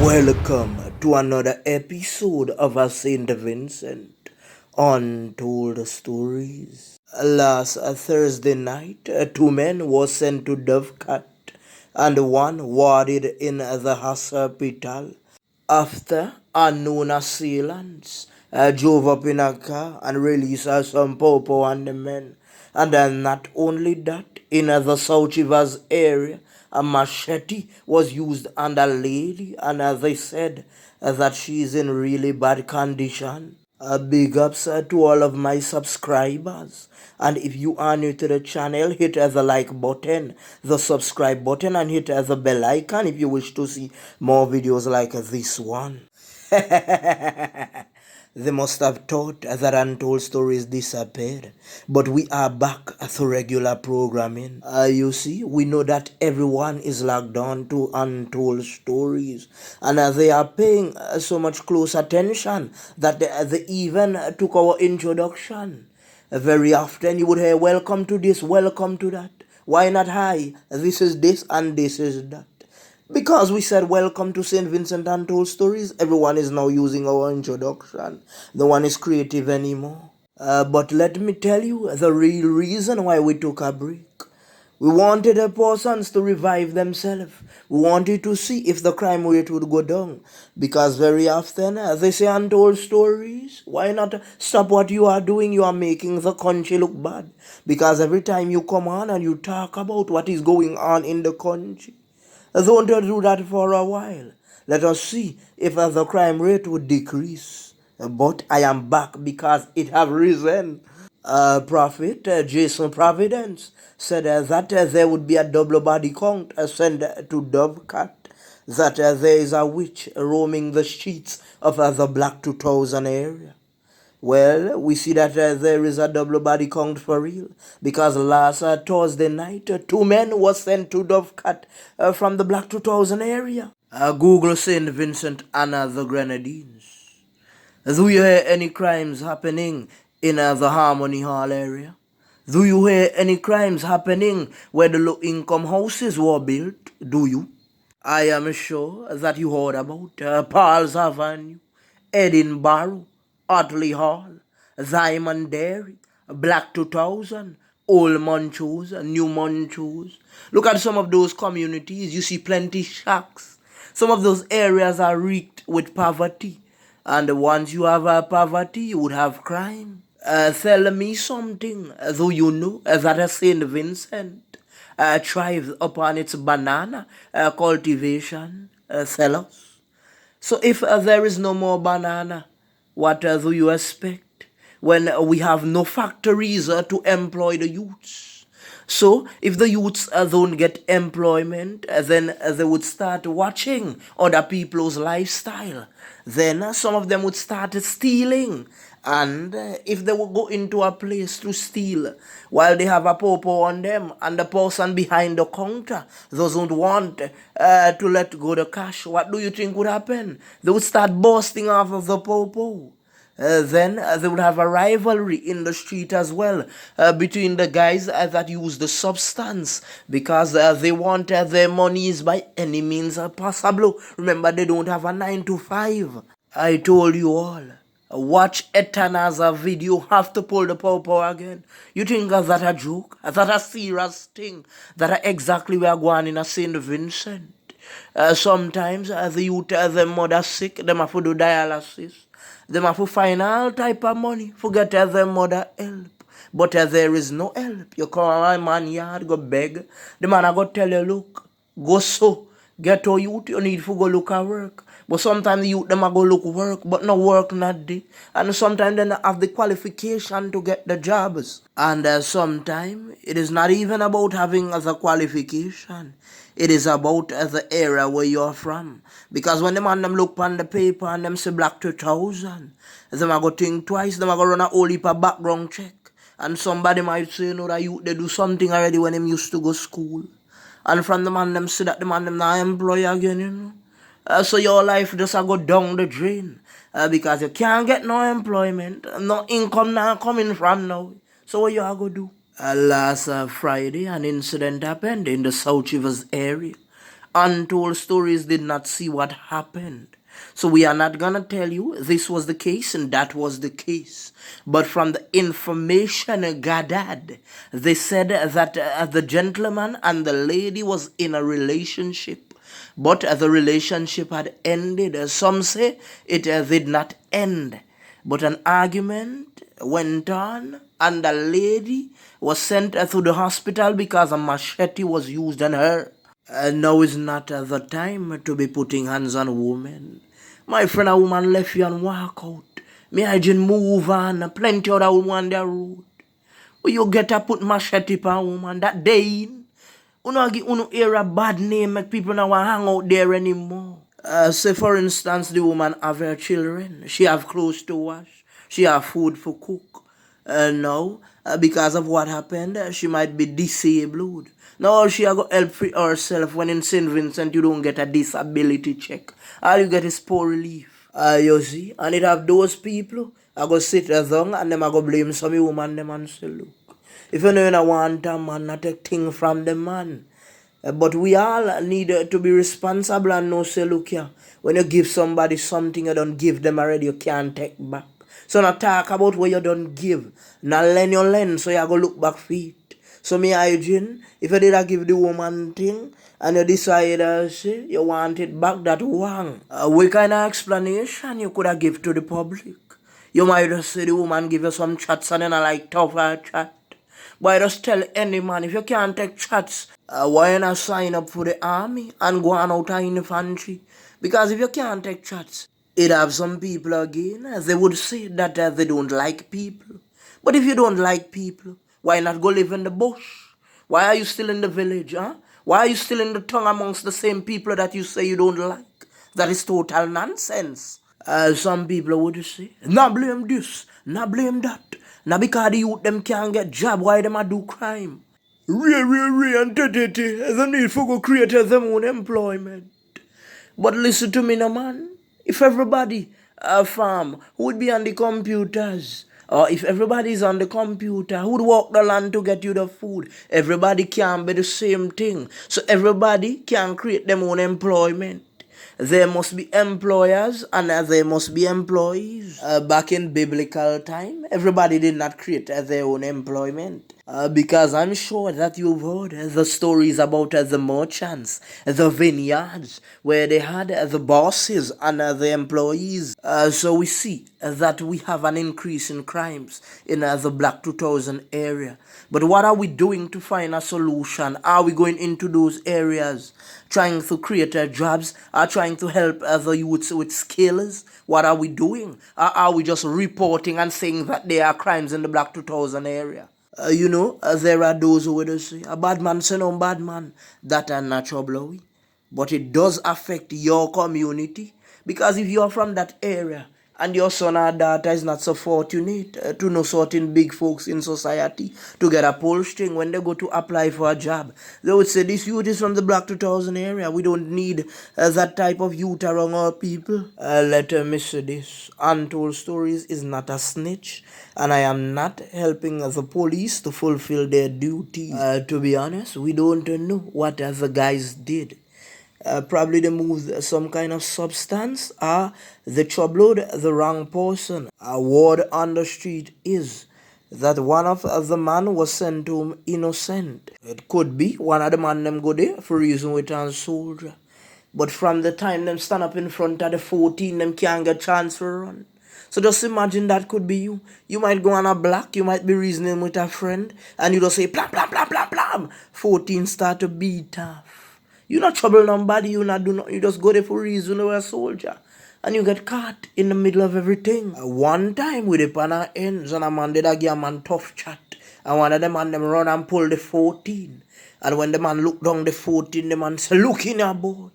Welcome to another episode of a Saint Vincent Untold Stories. Last Thursday night, two men were sent to Dovecat and one warded in the hospital after unknown assailants drove up in a car and released some popo on the men. And then not only that, in the South Rivers area, a machete was used on a lady, and as they said that she is in really bad condition. Big ups to all of my subscribers. And if you are new to the channel, hit the like button, the subscribe button, and hit the bell icon if you wish to see more videos like this one. They must have thought that Untold Stories disappeared, but we are back to regular programming. You see, we know that everyone is locked on to Untold Stories, and they are paying so much close attention that they even took our introduction. Very often you would hear, welcome to this, welcome to that. Why not hi? This is this and this is that. Because we said welcome to St. Vincent Untold Stories, everyone is now using our introduction. No one is creative anymore. But let me tell you the real reason why we took a break. We wanted the persons to revive themselves. We wanted to see if the crime rate would go down. Because very often they say untold stories. Why not stop what you are doing? You are making the country look bad. Because every time you come on and you talk about what is going on in the country, don't do that for a while. Let us see if the crime rate would decrease. But I am back because it have risen. Prophet Jason Providence said that there would be a double body count sent to Dovecat, that there is a witch roaming the streets of the Black 2000 area. Well, we see that there is a double body count for real, because last Thursday night, two men were sent to Dovecat from the Black 2000 area. Google St. Vincent and the Grenadines. Do you hear any crimes happening in the Harmony Hall area? Do you hear any crimes happening where the low-income houses were built? Do you? I am sure that you heard about Paul's Avenue, Edinburgh, Otley Hall, Diamond Dairy, Black 2000, Old Montrose, New Montrose. Look at some of those communities. You see plenty shacks. Some of those areas are reeked with poverty. And once you have poverty, you would have crime. Tell me something. Do you know that St. Vincent thrives upon its banana cultivation sellers? So if there is no more banana, what do you expect when we have no factories to employ the youths? So if the youths don't get employment, then they would start watching other people's lifestyle. Then some of them would start stealing. And if they would go into a place to steal while they have a popo on them and the person behind the counter doesn't want to let go the cash, what do you think would happen? They would start bursting off of the popo. Then they would have a rivalry in the street as well between the guys that use the substance, because they want their monies by any means possible. Remember, they don't have a 9 to 5. I told you all. Watch Etana's video, have to pull the popo again. You think that a joke? That a serious thing? That exactly we are going in a St. Vincent? Sometimes the youth, their mother sick, them have to do dialysis. Them have to find all type of money, forget their mother help. But there is no help. You come a man yard, go beg. The man I go tell you, look, go so. Get to youth, you need to go look at work. But sometimes the youth, them a go look work, but no work not there. And sometimes they don't have the qualification to get the jobs. And sometimes it is not even about having the qualification. It is about the area where you're from. Because when the man them look on the paper and them say Black 2000, them a go think twice, them a go run a whole heap of background check. And somebody might say, no, that youth, they do something already when them used to go school. And from the man them say that the man them not employ again, you know. So your life just a go down the drain. Because you can't get no employment, no income now coming from now. So what you are going to do? Last Friday, an incident happened in the South Rivers area. Untold Stories did not see what happened. So we are not gonna tell you this was the case and that was the case. But from the information gathered, they said that the gentleman and the lady was in a relationship. But the relationship had ended. Some say it did not end. But an argument went on and the lady was sent to the hospital because a machete was used on her. Now is not the time to be putting hands on women. My friend, a woman left you and walk out. Me I just move on. Plenty other women on the road. Well, you get to put machete on woman that day in. Uno hear a bad name, make people not want hang out there anymore. Say for instance, the woman have her children. She have clothes to wash. She have food for cook. Now, because of what happened, she might be disabled. Now she a go help for herself when in St. Vincent you don't get a disability check. All you get is poor relief. You see? And it have those people, I go sit down and them I go blame some woman them and say, look, if you know you don't want a man, not take thing from the man. But we all need to be responsible and know, say, look here, when you give somebody something you don't give them already, you can't take back. So now talk about what you don't give. Now lend your lend, so you go look back for it. So me hygiene, if you did not give the woman thing, and you decide say, you want it back, that wrong. What kind of explanation you could have give to the public? You might just say the woman give you some chats and then I like tougher chat. But I just tell any man, if you can't take chats, why not sign up for the army and go on out of infantry? Because if you can't take chats, it have some people again, they would say that they don't like people. But if you don't like people, why not go live in the bush? Why are you still in the village, huh? Why are you still in the tongue amongst the same people that you say you don't like? That is total nonsense. Some people would say, nah blame this, nah blame that. Now because the youth them can't get job, why them a do crime? And tete, the need for go create them own employment. But listen to me now, man. If everybody farm would be on the computers, or if everybody is on the computer, who'd walk the land to get you the food? Everybody can be the same thing. So everybody can create them own employment. There must be employers and there must be employees. Back in biblical time, everybody did not create their own employment. Because I'm sure that you've heard the stories about the merchants, the vineyards, where they had the bosses and the employees. So we see that we have an increase in crimes in the Black 2000 area. But what are we doing to find a solution? Are we going into those areas, trying to create jobs, or trying to help other youths with skills? What are we doing? Or are we just reporting and saying that there are crimes in the Black 2000 area? There are those who will say, a bad man say no bad man. That are not trouble. But it does affect your community. Because if you're from that area and your son or daughter is not so fortunate to know certain big folks in society to get a poll string when they go to apply for a job, they would say this youth is from the Black 2000 area. We don't need that type of youth around our people. Let me say this. Untold Stories is not a snitch, and I am not helping the police to fulfill their duties. To be honest, we don't know what the guys did. Probably they moved some kind of substance or they troubled the wrong person. A word on the street is that one of the man was sent to him innocent. It could be one of the man them go there for reason with a soldier. But from the time them stand up in front of the 14, them can't get chance for run. So just imagine that could be you. You might go on a block, you might be reasoning with a friend, and you just say blam blam blam blam blam. 14 start to beat off. You not trouble nobody, you not do nothing, you just go there for reason you're a soldier. And you get caught in the middle of everything. One time with the panel ends and a man did a give a man tough chat. And one of the man them run and pull the 14. And when the man look down the 14, the man say, look in here boy.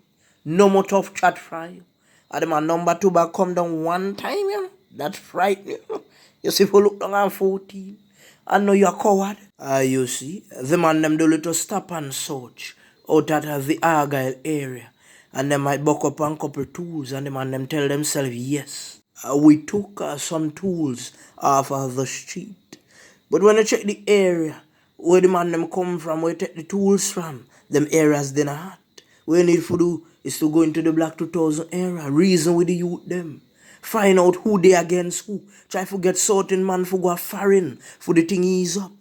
No more tough chat for you. And the man number 2 back come down one time, you know. That's frightening. You see, if you look down at 14 and know you're coward. You see, the man them do little stop and search out at the Argyle area. And they might buck up on couple tools and the man them tell themselves, yes, we took some tools off of the street. But when you check the area where the man them come from, where you take the tools from, them areas they not hot. What you need to do is to go into the Black 2000 era, reason with the youth them. Find out who they against who. Try to get certain man for go foreign for the thing ease up.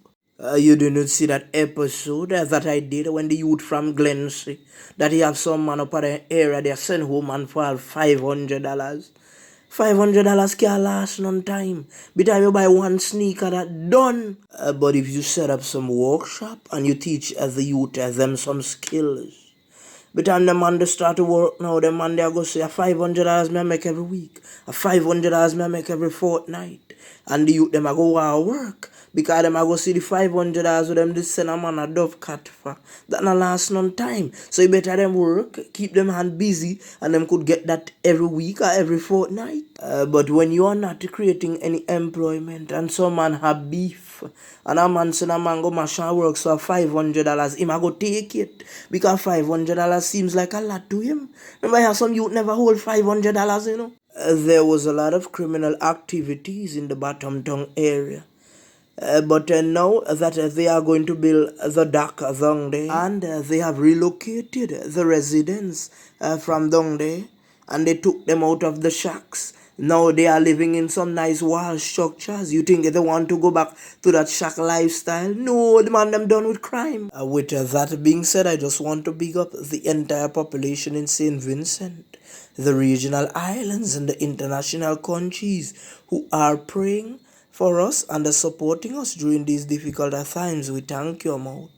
You didn't see that episode that I did when the youth from Glency that he have some man up at the area they send home and for $500. $500 can't last none time. By the time you buy one sneaker that done. But if you set up some workshop and you teach as the youth as them some skills. But time the man they start to work now, the man they go say a $500 me I make every week. A $500 me I make every fortnight. And the youth them I go work. Because them I go see the $500 with them this send a man a dove cat for. That not last none time. So you better them work, keep them hand busy, and them could get that every week or every fortnight. But when you are not creating any employment and some man have beef, and a man send a man go machine works for $500, him I go take it. Because $500 seems like a lot to him. Remember how some youth never hold $500, you know? There was a lot of criminal activities in the Bottom Tongue area. But now that they are going to build the dock down there, and they have relocated the residents from down there, and they took them out of the shacks. Now they are living in some nice wall structures. You think they want to go back to that shack lifestyle? No, the man them done with crime. With that being said, I just want to big up the entire population in St. Vincent, the regional islands and the international countries who are praying for us and supporting us during these difficult times. We thank you, Mouth.